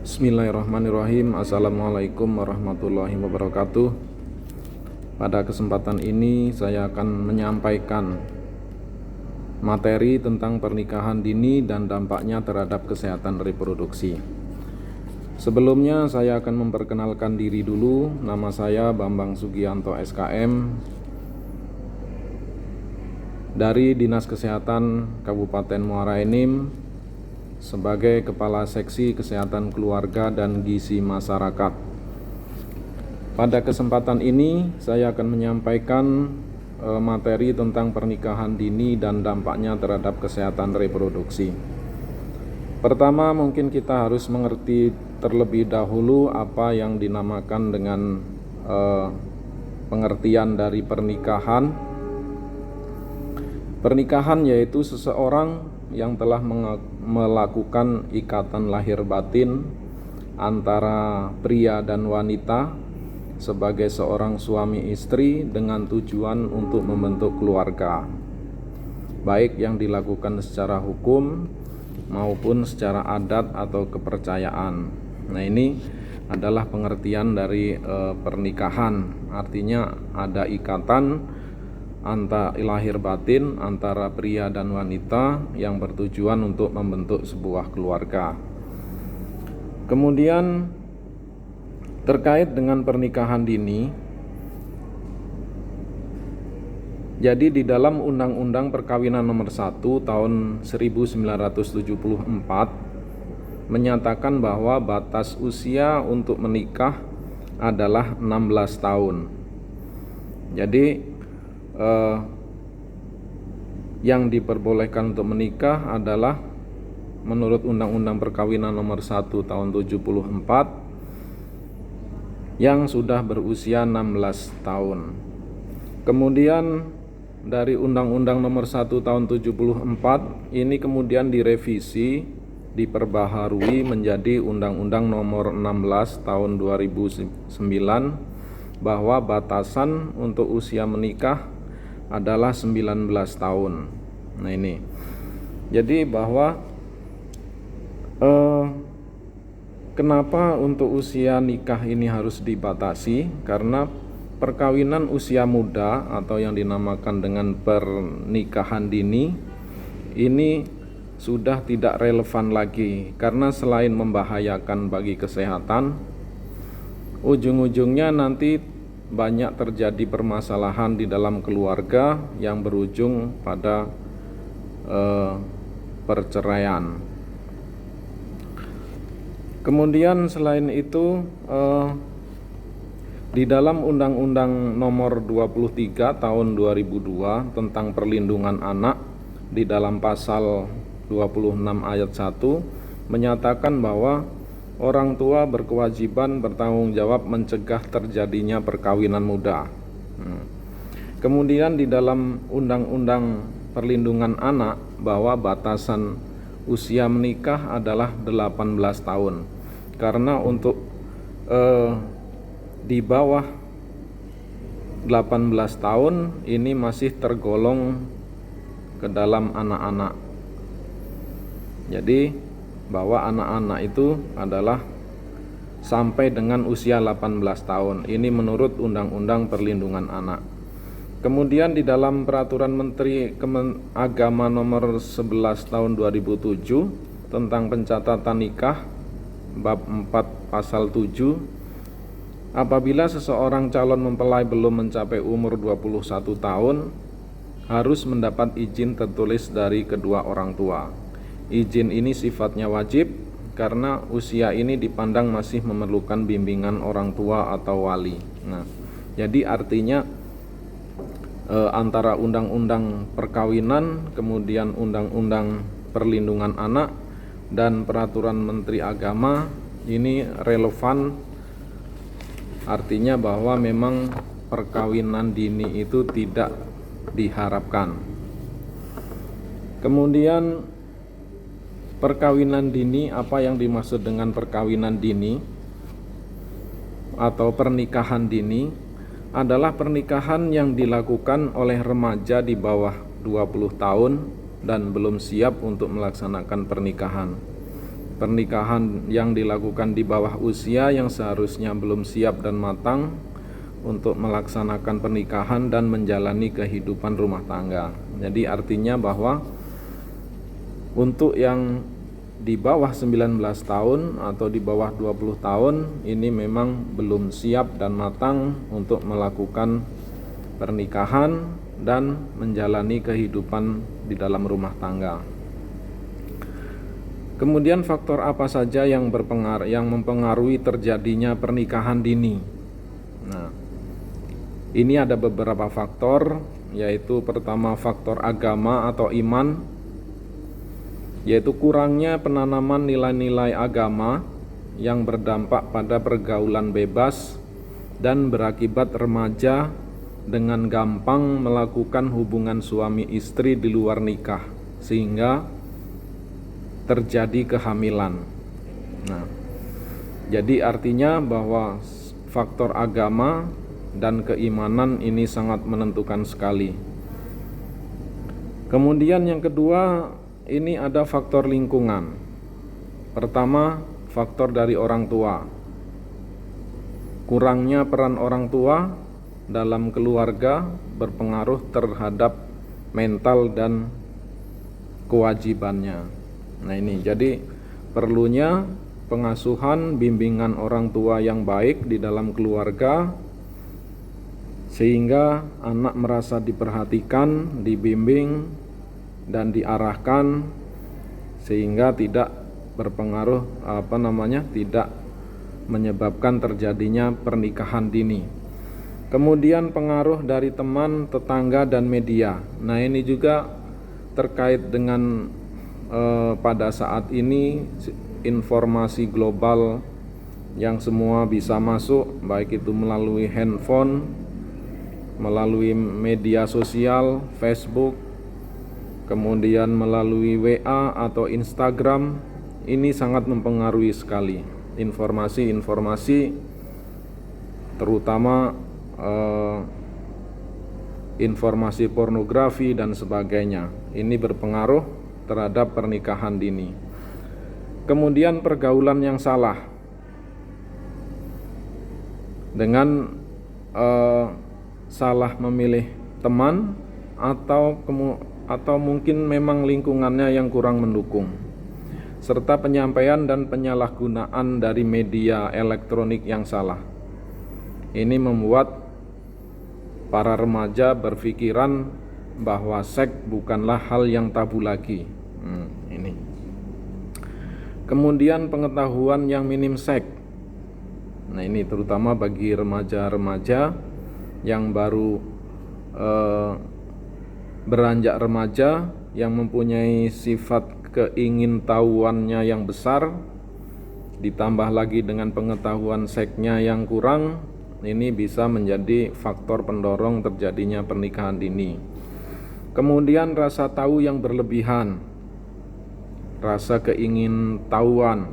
Bismillahirrahmanirrahim. Assalamualaikum warahmatullahi wabarakatuh. Pada kesempatan ini saya akan menyampaikan materi tentang pernikahan dini dan dampaknya terhadap kesehatan reproduksi. Sebelumnya saya akan memperkenalkan diri dulu. Nama saya Bambang Sugianto SKM dari Dinas Kesehatan Kabupaten Muara Enim sebagai Kepala Seksi Kesehatan Keluarga dan Gizi Masyarakat. Pada kesempatan ini saya akan menyampaikan materi tentang pernikahan dini dan dampaknya terhadap kesehatan reproduksi. Pertama, mungkin kita harus mengerti terlebih dahulu apa yang dinamakan dengan pengertian dari pernikahan. Pernikahan yaitu seseorang yang telah melakukan ikatan lahir batin antara pria dan wanita sebagai seorang suami istri dengan tujuan untuk membentuk keluarga, baik yang dilakukan secara hukum maupun secara adat atau kepercayaan. Nah, ini adalah pengertian dari pernikahan. Artinya ada ikatan antara lahir batin antara pria dan wanita yang bertujuan untuk membentuk sebuah keluarga. Kemudian terkait dengan pernikahan dini, jadi di dalam Undang-Undang Perkawinan Nomor 1 tahun 1974 menyatakan bahwa batas usia untuk menikah adalah 16 tahun. Jadi yang diperbolehkan untuk menikah adalah menurut Undang-Undang Perkawinan Nomor 1 tahun 74 yang sudah berusia 16 tahun. Kemudian dari Undang-Undang Nomor 1 tahun 74 ini kemudian direvisi, diperbaharui menjadi Undang-Undang Nomor 16 tahun 2009 bahwa batasan untuk usia menikah adalah 19 tahun. Nah, ini jadi bahwa kenapa untuk usia nikah ini harus dibatasi? Karena perkawinan usia muda atau yang dinamakan dengan pernikahan dini ini sudah tidak relevan lagi, karena selain membahayakan bagi kesehatan, ujung-ujungnya nanti banyak terjadi permasalahan di dalam keluarga yang berujung pada perceraian. Kemudian selain itu di dalam Undang-Undang Nomor 23 tahun 2002 tentang perlindungan anak, di dalam pasal 26 ayat 1 menyatakan bahwa orang tua berkewajiban bertanggung jawab mencegah terjadinya perkawinan muda. Kemudian di dalam Undang-Undang Perlindungan Anak bahwa batasan usia menikah adalah 18 tahun. Karena untuk di bawah 18 tahun ini masih tergolong ke dalam anak-anak. Jadi bahwa anak-anak itu adalah sampai dengan usia 18 tahun. Ini menurut Undang-Undang Perlindungan Anak. Kemudian di dalam Peraturan Menteri Agama Nomor 11 tahun 2007 tentang pencatatan nikah bab 4 pasal 7, apabila seseorang calon mempelai belum mencapai umur 21 tahun harus mendapat izin tertulis dari kedua orang tua. Izin ini sifatnya wajib karena usia ini dipandang masih memerlukan bimbingan orang tua atau wali. Nah, jadi artinya antara Undang-Undang Perkawinan, kemudian Undang-Undang Perlindungan Anak dan Peraturan Menteri Agama ini relevan, artinya bahwa memang perkawinan dini itu tidak diharapkan. Kemudian perkawinan dini, apa yang dimaksud dengan perkawinan dini atau pernikahan dini adalah pernikahan yang dilakukan oleh remaja di bawah 20 tahun dan belum siap untuk melaksanakan pernikahan. pernikahan yang dilakukan di bawah usia yang seharusnya belum siap dan matang untuk melaksanakan pernikahan dan menjalani kehidupan rumah tangga. Jadi artinya bahwa untuk yang di bawah 19 tahun atau di bawah 20 tahun ini memang belum siap dan matang untuk melakukan pernikahan dan menjalani kehidupan di dalam rumah tangga. Kemudian faktor apa saja yang mempengaruhi terjadinya pernikahan dini? Nah, ini ada beberapa faktor, yaitu pertama faktor agama atau iman, yaitu kurangnya penanaman nilai-nilai agama yang berdampak pada pergaulan bebas dan berakibat remaja dengan gampang melakukan hubungan suami istri di luar nikah sehingga terjadi kehamilan. Nah, jadi artinya bahwa faktor agama dan keimanan ini sangat menentukan sekali. Kemudian yang kedua, ini ada faktor lingkungan. Pertama, faktor dari orang tua. Kurangnya peran orang tua dalam keluarga berpengaruh terhadap mental dan kewajibannya. Nah ini, jadi perlunya pengasuhan, bimbingan orang tua yang baik di dalam keluarga sehingga anak merasa diperhatikan, dibimbing dan diarahkan sehingga tidak berpengaruh tidak menyebabkan terjadinya pernikahan dini. Kemudian pengaruh dari teman, tetangga dan media. Nah, ini juga terkait dengan pada saat ini informasi global yang semua bisa masuk, baik itu melalui handphone, melalui media sosial, Facebook, kemudian melalui WA atau Instagram. Ini sangat mempengaruhi sekali informasi-informasi, terutama informasi pornografi dan sebagainya. Ini berpengaruh terhadap pernikahan dini. Kemudian pergaulan yang salah dengan salah memilih teman atau mungkin memang lingkungannya yang kurang mendukung, serta penyampaian dan penyalahgunaan dari media elektronik yang salah. Ini membuat para remaja berpikiran bahwa seks bukanlah hal yang tabu lagi. Ini. Kemudian pengetahuan yang minim seks. Nah ini terutama bagi remaja-remaja yang baru beranjak remaja, yang mempunyai sifat keingintahuannya yang besar, ditambah lagi dengan pengetahuan seksnya yang kurang, ini bisa menjadi faktor pendorong terjadinya pernikahan dini. Kemudian rasa tahu yang berlebihan, rasa keingintahuan,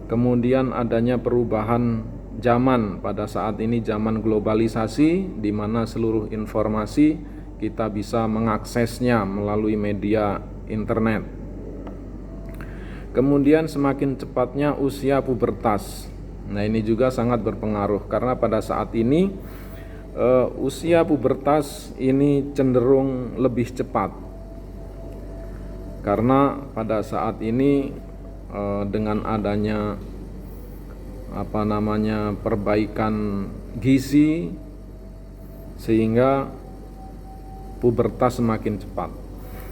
kemudian adanya perubahan zaman. Pada saat ini zaman globalisasi, di mana seluruh informasi kita bisa mengaksesnya melalui media internet. Kemudian semakin cepatnya usia pubertas. Nah ini juga sangat berpengaruh, karena pada saat ini usia pubertas ini cenderung lebih cepat, karena pada saat ini dengan adanya perbaikan gizi sehingga pubertas semakin cepat.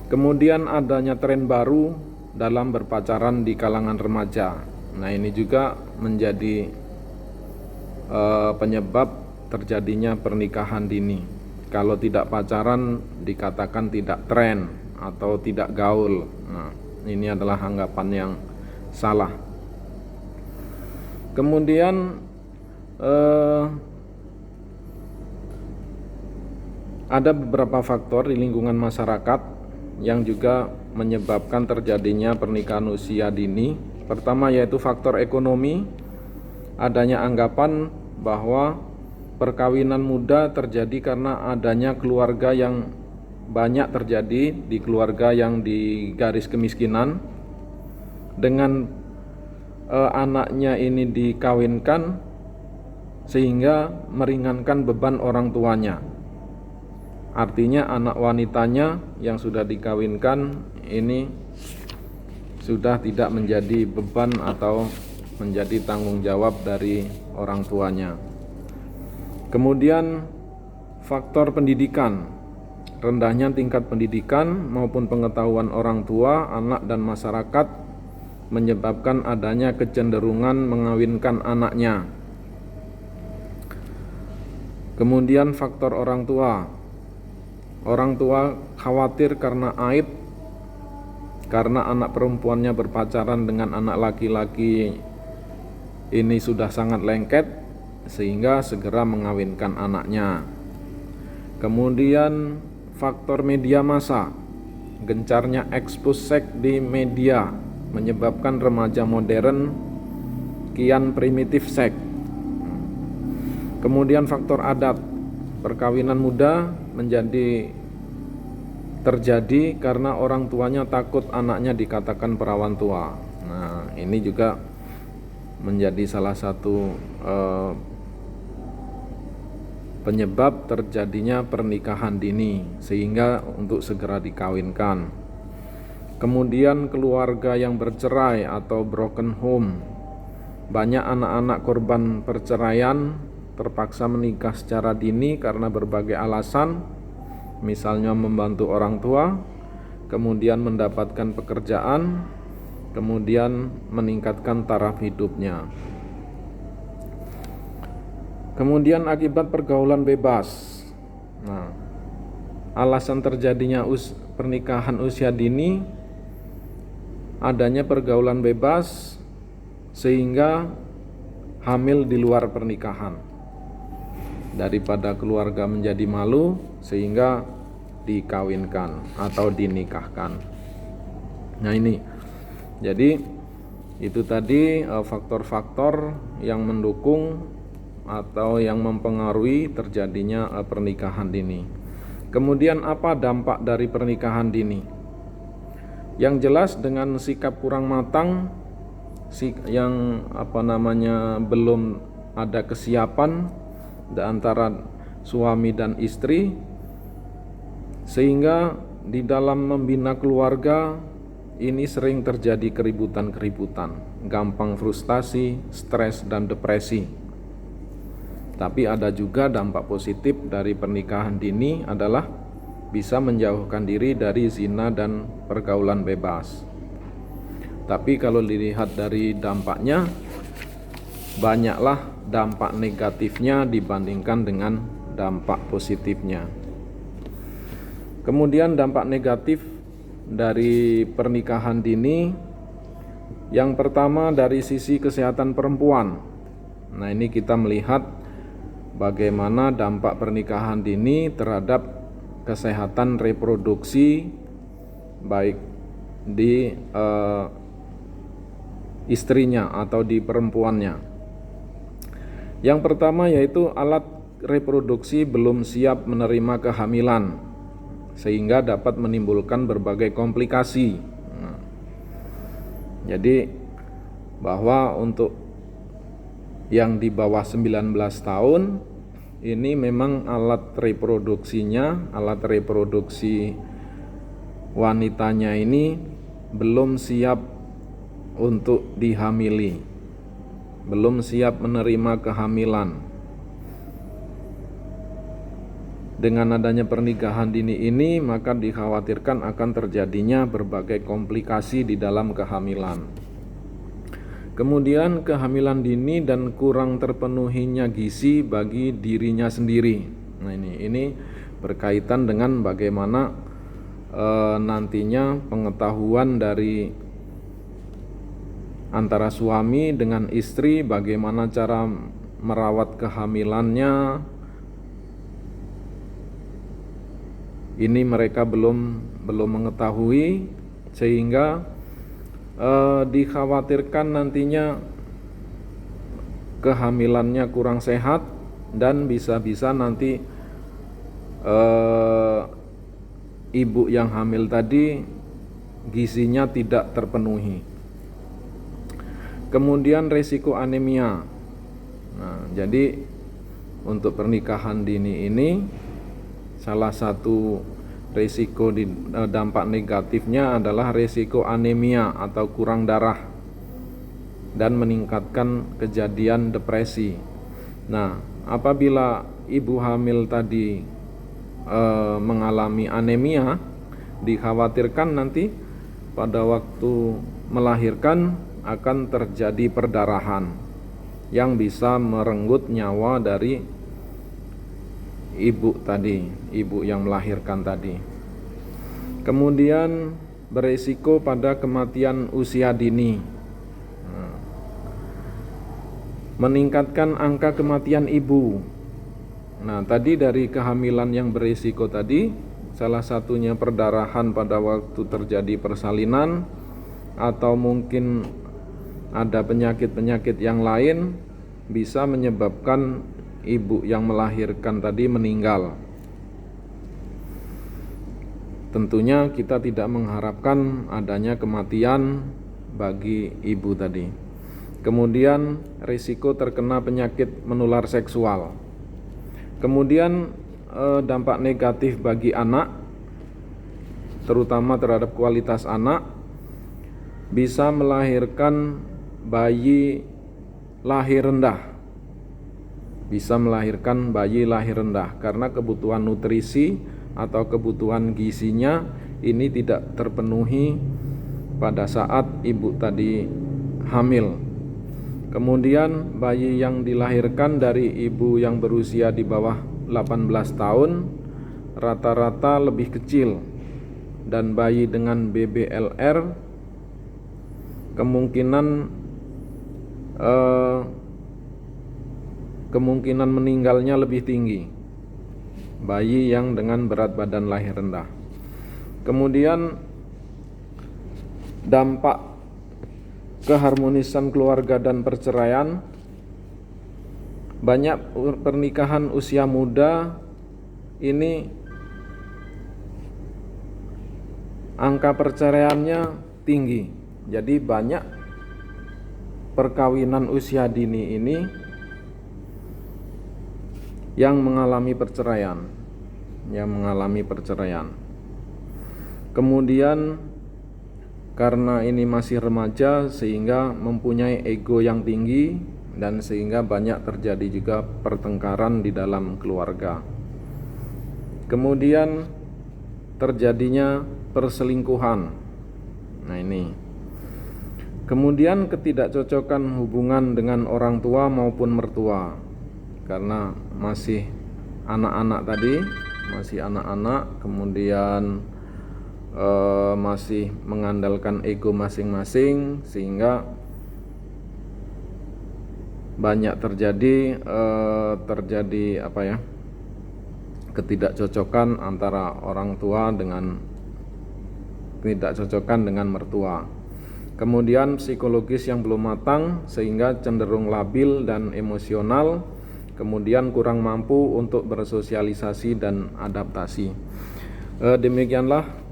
Kemudian adanya tren baru dalam berpacaran di kalangan remaja. Nah ini juga menjadi penyebab terjadinya pernikahan dini. Kalau tidak pacaran dikatakan tidak tren atau tidak gaul. Nah ini adalah anggapan yang salah. Kemudian ada beberapa faktor di lingkungan masyarakat yang juga menyebabkan terjadinya pernikahan usia dini. Pertama yaitu faktor ekonomi. Adanya anggapan bahwa perkawinan muda terjadi karena adanya keluarga yang banyak terjadi di keluarga yang di garis kemiskinan, dengan anaknya ini dikawinkan sehingga meringankan beban orang tuanya. Artinya anak wanitanya yang sudah dikawinkan ini sudah tidak menjadi beban atau menjadi tanggung jawab dari orang tuanya. Kemudian faktor pendidikan, rendahnya tingkat pendidikan maupun pengetahuan orang tua, anak dan masyarakat menyebabkan adanya kecenderungan mengawinkan anaknya. Kemudian faktor orang tua khawatir karena aib, karena anak perempuannya berpacaran dengan anak laki-laki ini sudah sangat lengket, sehingga segera mengawinkan anaknya. Kemudian faktor media massa, gencarnya ekspos seks di media menyebabkan remaja modern kian primitif seks. Kemudian faktor adat, perkawinan muda menjadi terjadi karena orang tuanya takut anaknya dikatakan perawan tua. Nah, ini juga menjadi salah satu penyebab terjadinya pernikahan dini, sehingga untuk segera dikawinkan. Kemudian keluarga yang bercerai atau broken home, banyak anak-anak korban perceraian terpaksa menikah secara dini karena berbagai alasan, misalnya membantu orang tua, kemudian mendapatkan pekerjaan, kemudian meningkatkan taraf hidupnya. Kemudian akibat pergaulan bebas. Nah, alasan terjadinya pernikahan usia dini, adanya pergaulan bebas sehingga hamil di luar pernikahan. Daripada keluarga menjadi malu, sehingga dikawinkan atau dinikahkan. Nah, ini jadi itu tadi faktor-faktor yang mendukung atau yang mempengaruhi terjadinya pernikahan dini. Kemudian apa dampak dari pernikahan dini? Yang jelas dengan sikap kurang matang, yang belum ada kesiapan di antara suami dan istri, sehingga di dalam membina keluarga ini sering terjadi keributan-keributan, gampang frustasi, stres dan depresi. Tapi ada juga dampak positif dari pernikahan dini adalah bisa menjauhkan diri dari zina dan pergaulan bebas. Tapi kalau dilihat dari dampaknya, banyaklah dampak negatifnya dibandingkan dengan dampak positifnya. Kemudian dampak negatif dari pernikahan dini, yang pertama dari sisi kesehatan perempuan. Nah, ini kita melihat bagaimana dampak pernikahan dini terhadap kesehatan reproduksi baik di istrinya atau di perempuannya. Yang pertama yaitu alat reproduksi belum siap menerima kehamilan, sehingga dapat menimbulkan berbagai komplikasi. Nah, jadi bahwa untuk yang di bawah 19 tahun ini memang alat reproduksinya, alat reproduksi wanitanya ini belum siap untuk dihamili, belum siap menerima kehamilan. Dengan adanya pernikahan dini ini, maka dikhawatirkan akan terjadinya berbagai komplikasi di dalam kehamilan. Kemudian kehamilan dini dan kurang terpenuhinya gizi bagi dirinya sendiri. Nah, ini berkaitan dengan bagaimana nantinya pengetahuan dari antara suami dengan istri, bagaimana cara merawat kehamilannya. Ini mereka belum mengetahui, sehingga dikhawatirkan nantinya kehamilannya kurang sehat dan bisa-bisa nanti ibu yang hamil tadi gizinya tidak terpenuhi. Kemudian resiko anemia. Nah, jadi untuk pernikahan dini ini salah satu resiko dampak negatifnya adalah resiko anemia atau kurang darah dan meningkatkan kejadian depresi. Nah, apabila ibu hamil tadi mengalami anemia, dikhawatirkan nanti pada waktu melahirkan akan terjadi perdarahan yang bisa merenggut nyawa dari ibu tadi, ibu yang melahirkan tadi. Kemudian beresiko pada kematian usia dini. Meningkatkan angka kematian ibu. Nah, tadi dari kehamilan yang beresiko tadi, salah satunya perdarahan pada waktu terjadi persalinan, atau mungkin ada penyakit-penyakit yang lain bisa menyebabkan ibu yang melahirkan tadi meninggal. Tentunya kita tidak mengharapkan adanya kematian bagi ibu tadi. Kemudian risiko terkena penyakit menular seksual. Kemudian dampak negatif bagi anak, terutama terhadap kualitas anak, bisa melahirkan bayi lahir rendah. Bisa melahirkan bayi lahir rendah karena kebutuhan nutrisi atau kebutuhan gizinya ini tidak terpenuhi pada saat ibu tadi hamil. Kemudian bayi yang dilahirkan dari ibu yang berusia di bawah 18 tahun rata-rata lebih kecil, dan bayi dengan BBLR kemungkinan meninggalnya lebih tinggi, bayi yang dengan berat badan lahir rendah. Kemudian dampak keharmonisan keluarga dan perceraian. Banyak pernikahan usia muda ini angka perceraiannya tinggi. Jadi banyak perkawinan usia dini ini yang mengalami perceraian, Kemudian karena ini masih remaja sehingga mempunyai ego yang tinggi, dan sehingga banyak terjadi juga pertengkaran di dalam keluarga. Kemudian terjadinya perselingkuhan. Nah, ini. Kemudian ketidakcocokan hubungan dengan orang tua maupun mertua. Karena masih anak-anak tadi, kemudian masih mengandalkan ego masing-masing, sehingga banyak terjadi ketidakcocokan antara orang tua dengan mertua. Kemudian psikologis yang belum matang sehingga cenderung labil dan emosional, kemudian kurang mampu untuk bersosialisasi dan adaptasi. Demikianlah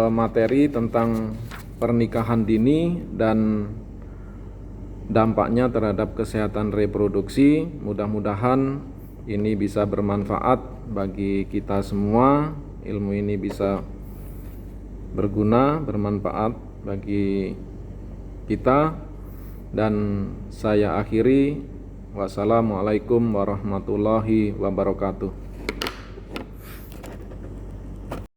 materi tentang pernikahan dini dan dampaknya terhadap kesehatan reproduksi. Mudah-mudahan ini bisa bermanfaat bagi kita semua. Ilmu ini bisa berguna, bermanfaat bagi kita. Dan saya akhiri, wassalamualaikum warahmatullahi wabarakatuh.